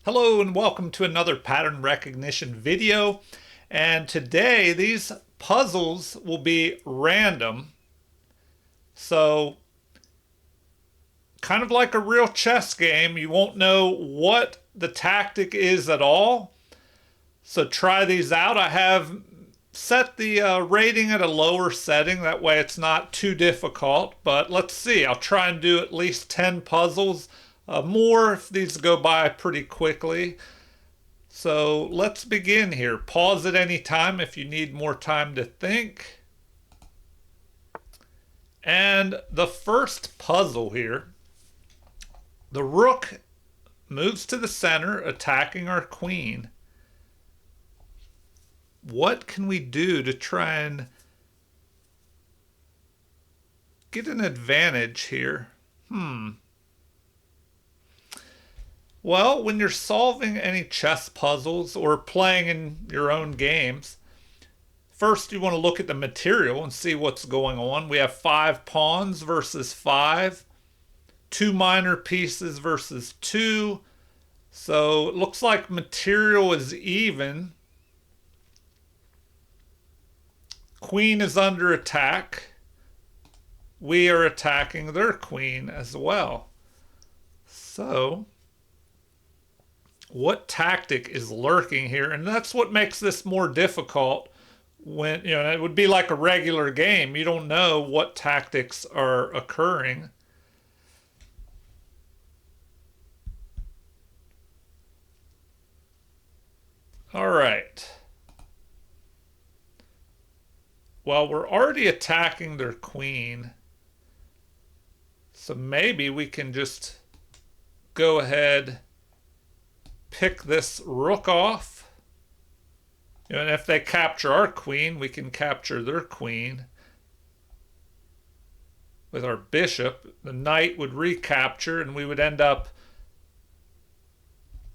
Hello and welcome to another pattern recognition video. And today these puzzles will be random. So kind of like a real chess game, you won't know what the tactic is at all. So try these out. I have set the rating at a lower setting. That way it's not too difficult. But let's see. I'll try and do at least 10 puzzles. More if these go by pretty quickly. So let's begin here. Pause at any time if you need more time to think. And the first puzzle here, the rook moves to the center, attacking our queen. What can we do to try and get an advantage here? Well, when you're solving any chess puzzles or playing in your own games, first you want to look at the material and see what's going on. We have 5 pawns versus 5, 2 minor pieces versus 2. So it looks like material is even. Queen is under attack. We are attacking their queen as well. So what tactic is lurking here? And that's what makes this more difficult. When it would be like a regular game, you don't know what tactics are occurring. All right. Well, we're already attacking their queen, so maybe we can just go ahead, pick this rook off. And if they capture our queen, we can capture their queen. With our bishop, the knight would recapture, and we would end up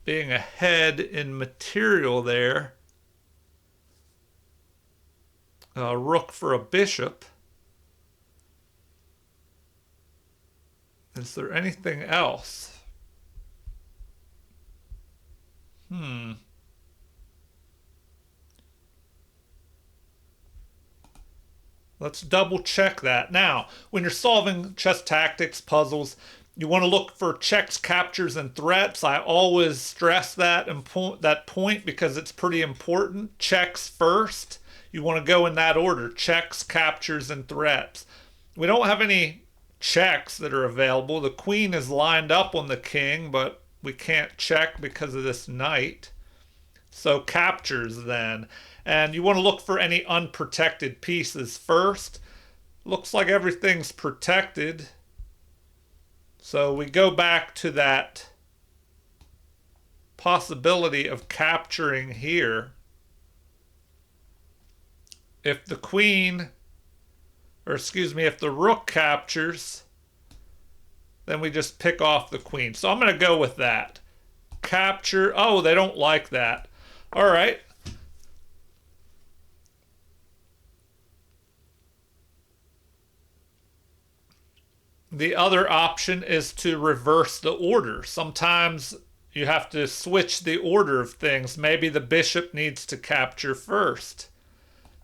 being ahead in material there. A rook for a bishop. Is there anything else? Let's double check that. Now, when you're solving chess tactics puzzles, you want to look for checks, captures, and threats. I always stress that point because it's pretty important. Checks first. You want to go in that order. Checks, captures, and threats. We don't have any checks that are available. The queen is lined up on the king, but we can't check because of this knight. So captures then. And you want to look for any unprotected pieces first. Looks like everything's protected. So we go back to that possibility of capturing here. If the queen, if the rook captures, then we just pick off the queen. So I'm going to go with that. Capture. Oh, they don't like that. All right. The other option is to reverse the order. Sometimes you have to switch the order of things. Maybe the bishop needs to capture first.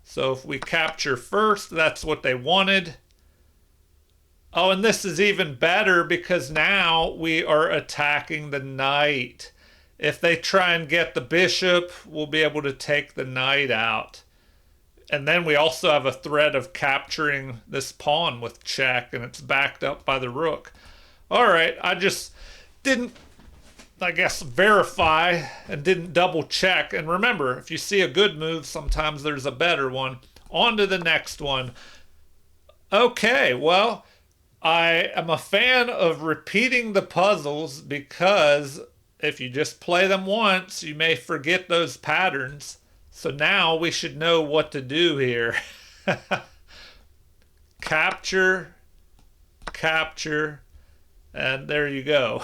So if we capture first, that's what they wanted. Oh, and this is even better because now we are attacking the knight. If they try and get the bishop, we'll be able to take the knight out. And then we also have a threat of capturing this pawn with check, and it's backed up by the rook. All right, I just didn't, verify and didn't double check. And remember, if you see a good move, sometimes there's a better one. On to the next one. Okay, well, I am a fan of repeating the puzzles because if you just play them once, you may forget those patterns. So now we should know what to do here. Capture, capture, and there you go.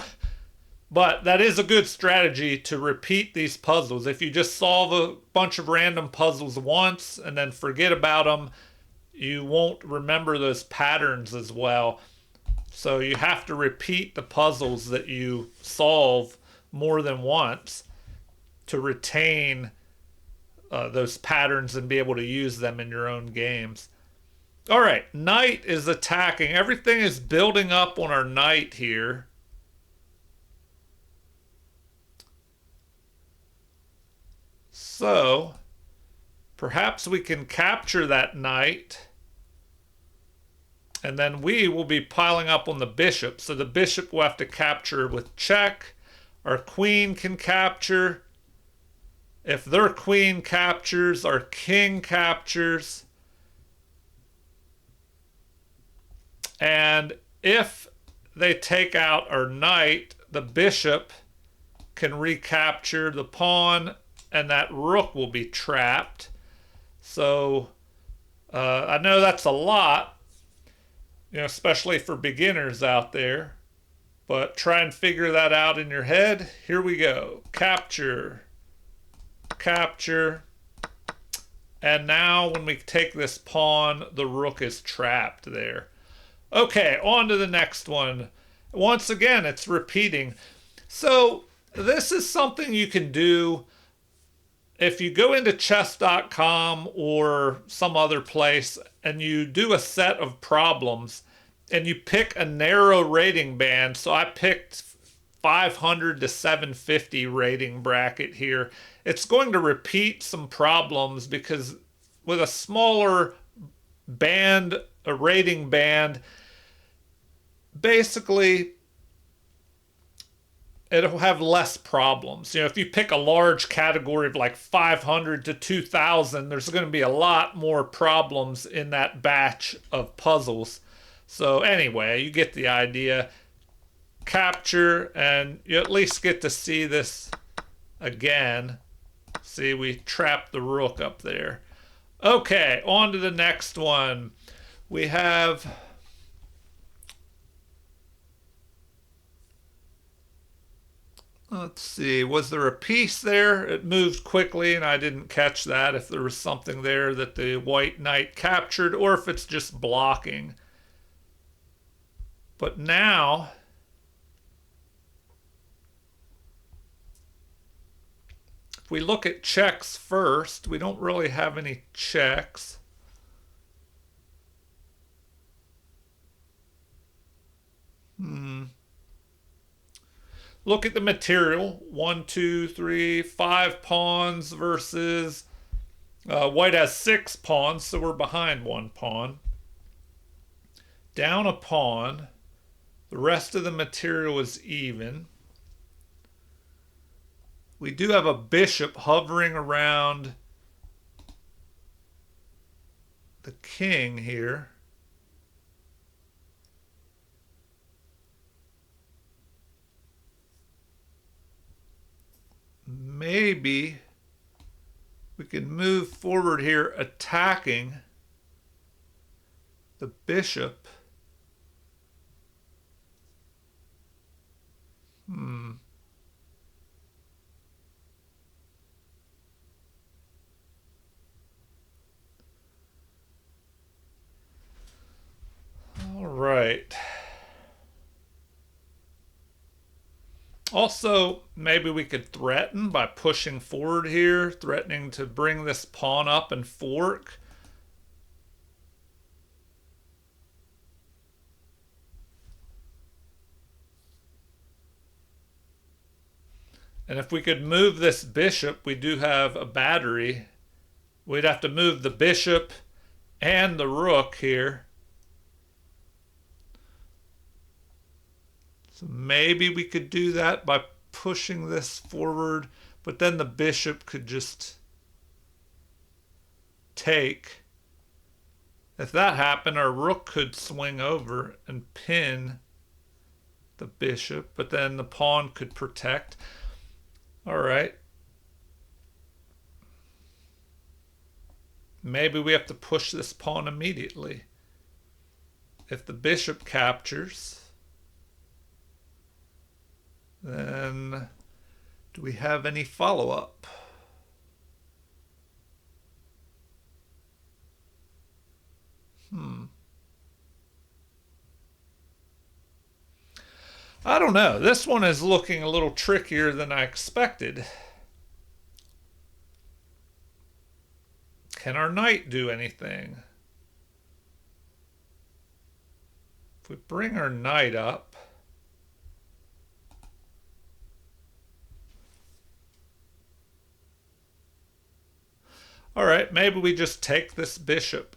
But that is a good strategy to repeat these puzzles. If you just solve a bunch of random puzzles once and then forget about them, you won't remember those patterns as well. So you have to repeat the puzzles that you solve more than once to retain those patterns and be able to use them in your own games. All right, knight is attacking. Everything is building up on our knight here. So, perhaps we can capture that knight. And then we will be piling up on the bishop. So the bishop will have to capture with check. Our queen can capture. If their queen captures, our king captures. And if they take out our knight, the bishop can recapture the pawn, and that rook will be trapped. So I know that's a lot, especially for beginners out there. But try and figure that out in your head. Here we go. Capture, capture. And now when we take this pawn, the rook is trapped there. Okay, on to the next one. Once again, it's repeating. So this is something you can do if you go into chess.com or some other place and you do a set of problems and you pick a narrow rating band. So I picked 500 to 750 rating bracket here. It's going to repeat some problems because with a smaller band, a rating band, basically it'll have less problems. If you pick a large category of like 500 to 2000, there's going to be a lot more problems in that batch of puzzles. So anyway, you get the idea. Capture, and you at least get to see this again. See, we trapped the rook up there. Okay, on to the next one. We have... Let's see, was there a piece there? It moved quickly and I didn't catch that, if there was something there that the white knight captured or if it's just blocking. But now, if we look at checks first, we don't really have any checks. Look at the material. 1, 2, 3, 5 pawns versus white has 6 pawns, so we're behind 1 pawn. Down a pawn. The rest of the material is even. We do have a bishop hovering around the king here. Maybe we can move forward here attacking the bishop. All right. Also, maybe we could threaten by pushing forward here, threatening to bring this pawn up and fork. And if we could move this bishop, we do have a battery. We'd have to move the bishop and the rook here. So maybe we could do that by pushing this forward, but then the bishop could just take. If that happened, our rook could swing over and pin the bishop, but then the pawn could protect. All right. Maybe we have to push this pawn immediately. If the bishop captures, then do we have any follow-up? I don't don't know. This one is looking a little trickier than I expected. Can our knight do anything? If we bring our knight up, all right, maybe we just take this bishop.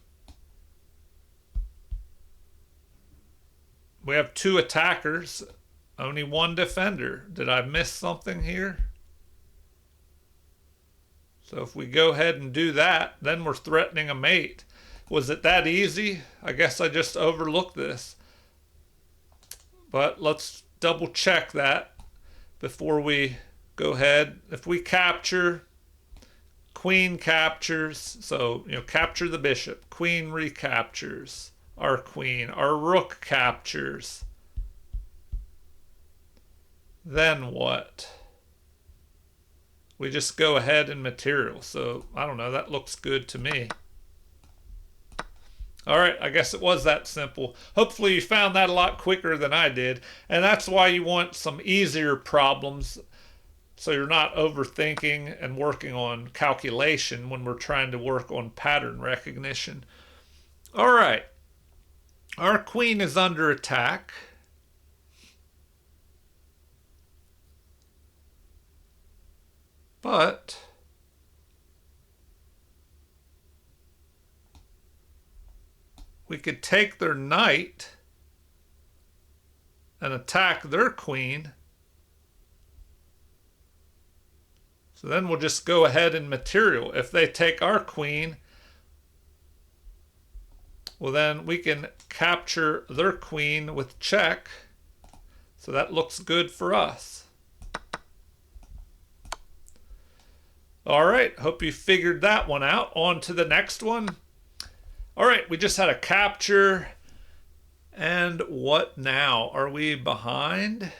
We have 2 attackers, only 1 defender. Did I miss something here? So if we go ahead and do that, then we're threatening a mate. Was it that easy? I guess I just overlooked this. But let's double check that before we go ahead. If we capture, queen captures, so, capture the bishop. Queen recaptures our queen. Our rook captures. Then what? We just go ahead and material. So, I don't know, that looks good to me. All right, I guess it was that simple. Hopefully you found that a lot quicker than I did. And that's why you want some easier problems so you're not overthinking and working on calculation when we're trying to work on pattern recognition. All right, our queen is under attack. But we could take their knight and attack their queen. So then we'll just go ahead and material. If they take our queen, well then we can capture their queen with check. So that looks good for us. All right, hope you figured that one out. On to the next one. All right, we just had a capture. And what now? Are we behind?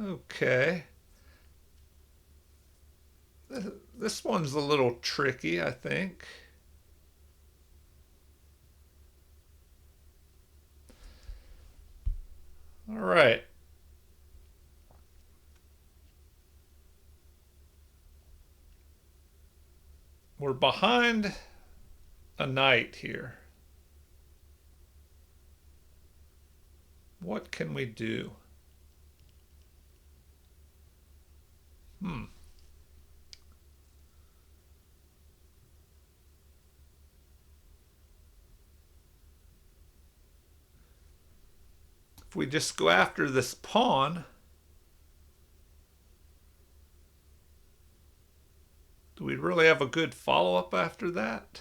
Okay. This one's a little tricky, I think. All right. We're behind a knight here. What can we do? If we just go after this pawn, do we really have a good follow-up after that?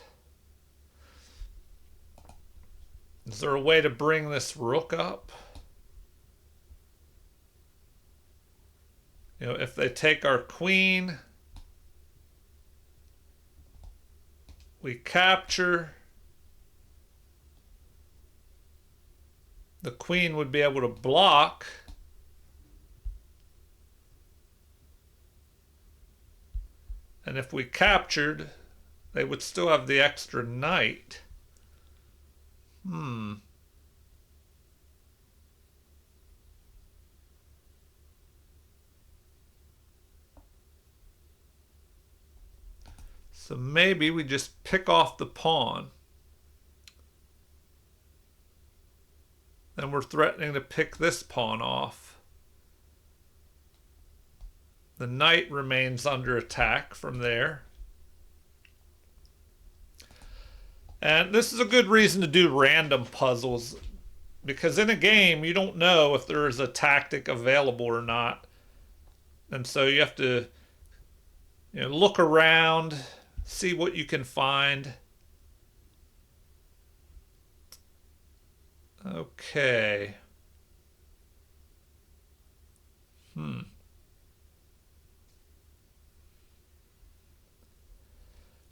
Is there a way to bring this rook up? If they take our queen, we capture. The queen would be able to block. And if we captured, they would still have the extra knight. So maybe we just pick off the pawn. Then we're threatening to pick this pawn off. The knight remains under attack from there. And this is a good reason to do random puzzles, because in a game you don't know if there is a tactic available or not. And so you have to look around, see what you can find. Okay.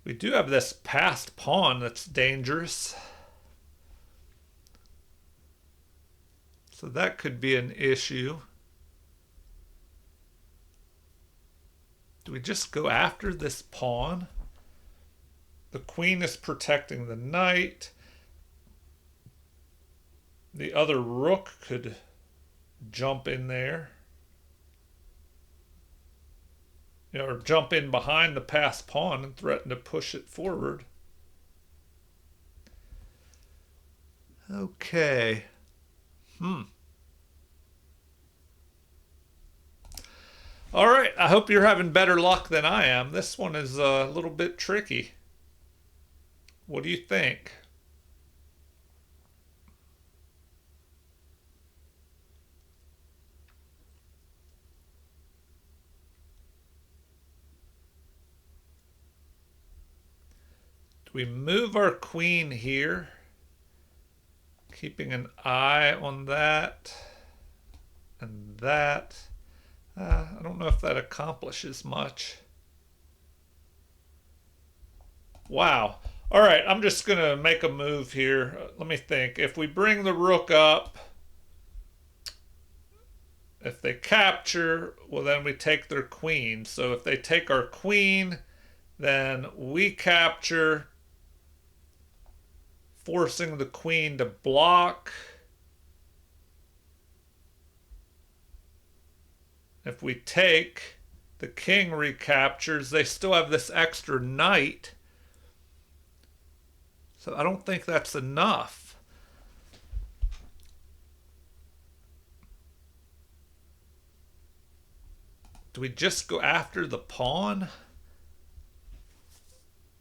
We do have this passed pawn that's dangerous. So that could be an issue. Do we just go after this pawn? The queen is protecting the knight. The other rook could jump in there. Or jump in behind the passed pawn and threaten to push it forward. Okay. All right, I hope you're having better luck than I am. This one is a little bit tricky. What do you think? Do we move our queen here? Keeping an eye on that and that. I don't know if that accomplishes much. Wow. All right, I'm just going to make a move here. Let me think. If we bring the rook up, if they capture, well, then we take their queen. So if they take our queen, then we capture, forcing the queen to block. If we take, the king recaptures. They still have this extra knight. So I don't think that's enough. Do we just go after the pawn?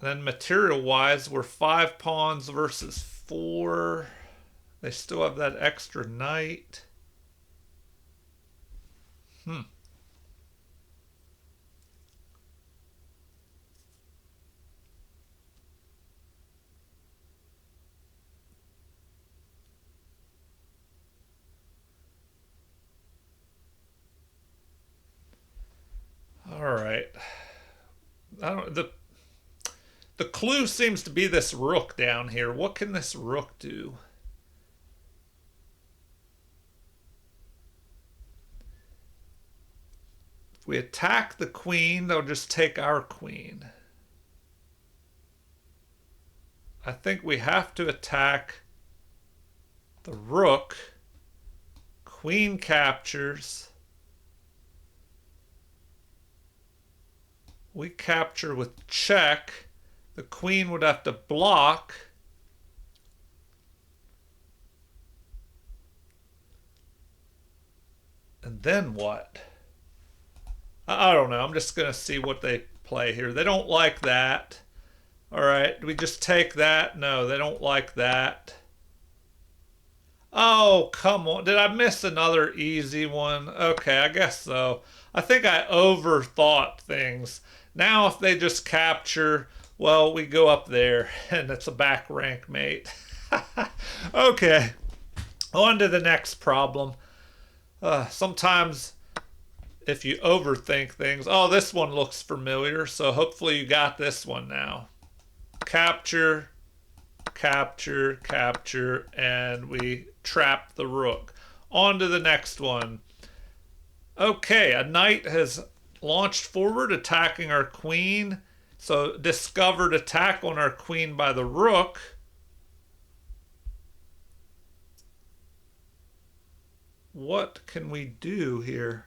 Then material-wise, we're 5 pawns versus 4. They still have that extra knight. All right. The clue seems to be this rook down here. What can this rook do? If we attack the queen, they'll just take our queen. I think we have to attack the rook. Queen captures. We capture with check. The queen would have to block. And then what? I don't know. I'm just going to see what they play here. They don't like that. All right. Do we just take that? No, they don't like that. Oh, come on. Did I miss another easy one? Okay, I guess so. I think I overthought things. Now if they just capture, well, we go up there and it's a back rank mate. Okay, on to the next problem. Sometimes if you overthink things, oh, this one looks familiar, so hopefully you got this one now. Capture, capture, capture, and we trap the rook. On to the next one. Okay, a knight has launched forward, attacking our queen. So discovered attack on our queen by the rook. What can we do here?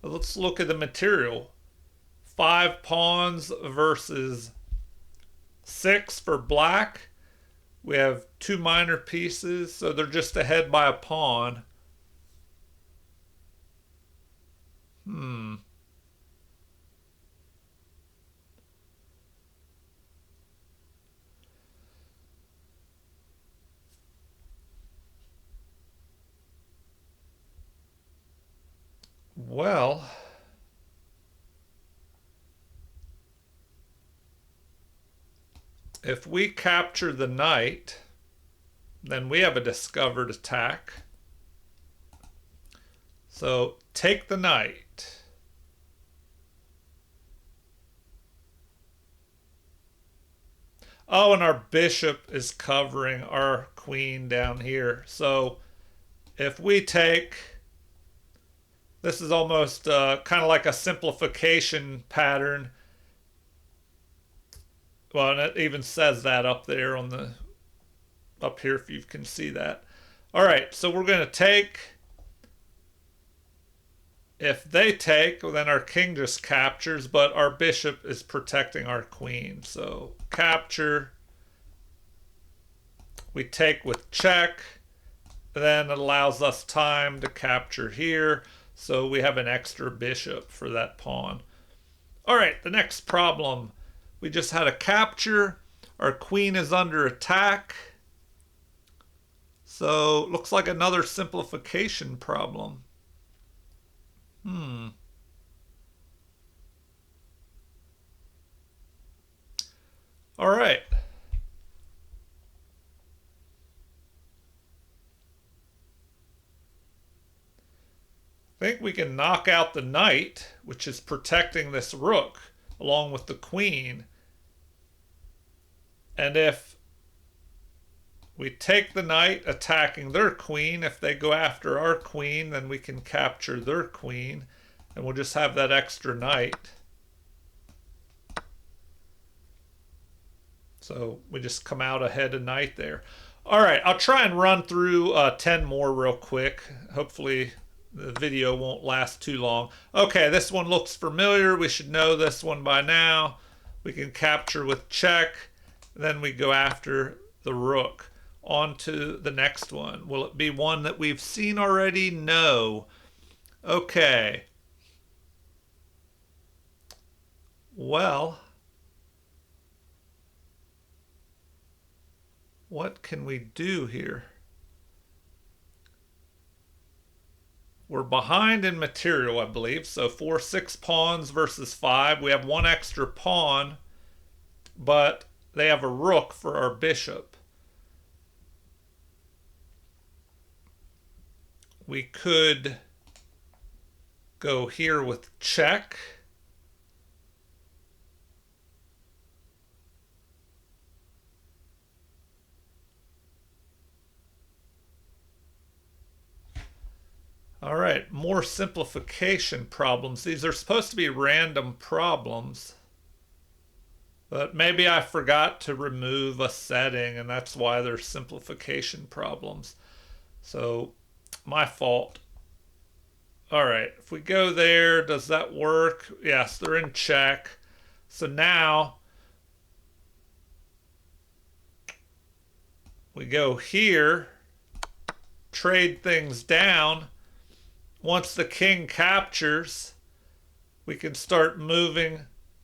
Well, let's look at the material. 5 pawns versus 6 for black. We have 2 minor pieces, so they're just ahead by a pawn. Well, if we capture the knight, then we have a discovered attack. So take the knight. Oh, and our bishop is covering our queen down here. So if we take, This is almost kind of like a simplification pattern. Well, and it even says that up there on the up here if you can see that. All right, so we're going to take. If they take, well, then our king just captures, but our bishop is protecting our queen. So capture. We take with check. Then it allows us time to capture here. So we have an extra bishop for that pawn. All right, the next problem. We just had a capture. Our queen is under attack. So looks like another simplification problem. All right. I think we can knock out the knight, which is protecting this rook, along with the queen. And if we take the knight attacking their queen, if they go after our queen, then we can capture their queen, and we'll just have that extra knight. So we just come out ahead of knight there. All right, I'll try and run through 10 more real quick. Hopefully the video won't last too long. Okay, this one looks familiar. We should know this one by now. We can capture with check. Then we go after the rook. On to the next one. Will it be one that we've seen already? No. Okay. Well, what can we do here? We're behind in material, I believe. So 4-6 pawns versus 5. We have one extra pawn, but they have a rook for our bishop. We could go here with check. All right, more simplification problems. These are supposed to be random problems, but maybe I forgot to remove a setting, and that's why they're simplification problems. So, my fault. All right, if we go there, does that work? Yes, they're in check. So now we go here, trade things down. Once the king captures, we can start moving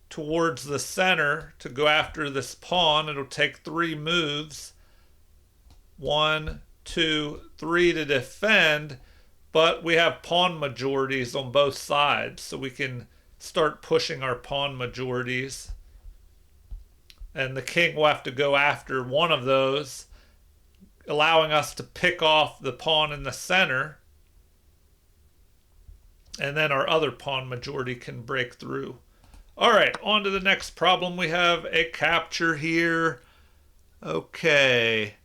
towards the center to go after this pawn. It'll take 3 moves. 1, 2, 3 to defend, but we have pawn majorities on both sides, so we can start pushing our pawn majorities. And the king will have to go after one of those, allowing us to pick off the pawn in the center. And then our other pawn majority can break through. All right, on to the next problem. We have a capture here. Okay.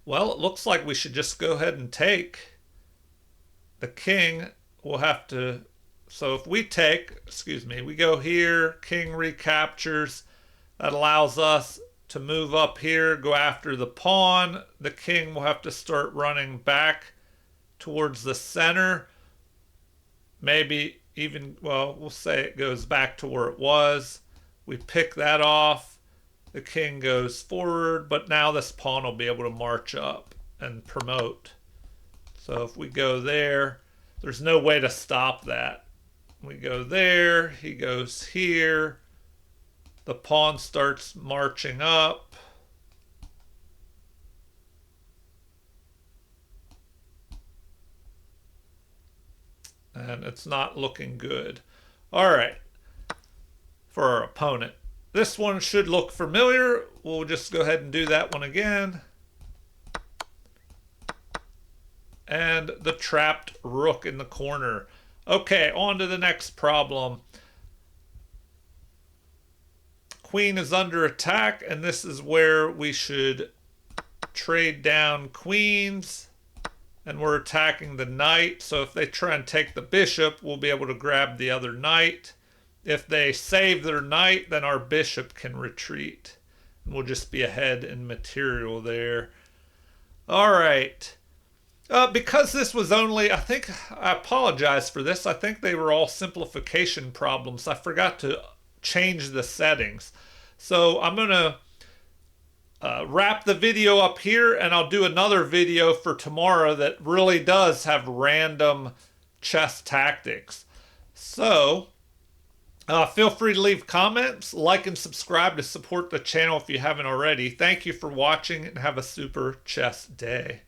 Well, it looks like we should just go ahead and take. The king will have to, so if we take, we go here, king recaptures. That allows us to move up here, go after the pawn. The king will have to start running back towards the center. Maybe even, well, we'll say it goes back to where it was. We pick that off. The king goes forward, but now this pawn will be able to march up and promote. So if we go there, there's no way to stop that. We go there, he goes here. The pawn starts marching up. And it's not looking good. All right, for our opponent. This one should look familiar. We'll just go ahead and do that one again. And the trapped rook in the corner. Okay, on to the next problem. Queen is under attack, and this is where we should trade down queens. and we're attacking the knight. So if they try and take the bishop, we'll be able to grab the other knight. If they save their knight, then our bishop can retreat. And we'll just be ahead in material there. All right. Because this was only, I apologize for this. I think they were all simplification problems. I forgot to change the settings. So I'm going to wrap the video up here, and I'll do another video for tomorrow that really does have random chess tactics. So feel free to leave comments, like, and subscribe to support the channel if you haven't already. Thank you for watching, and have a super chess day.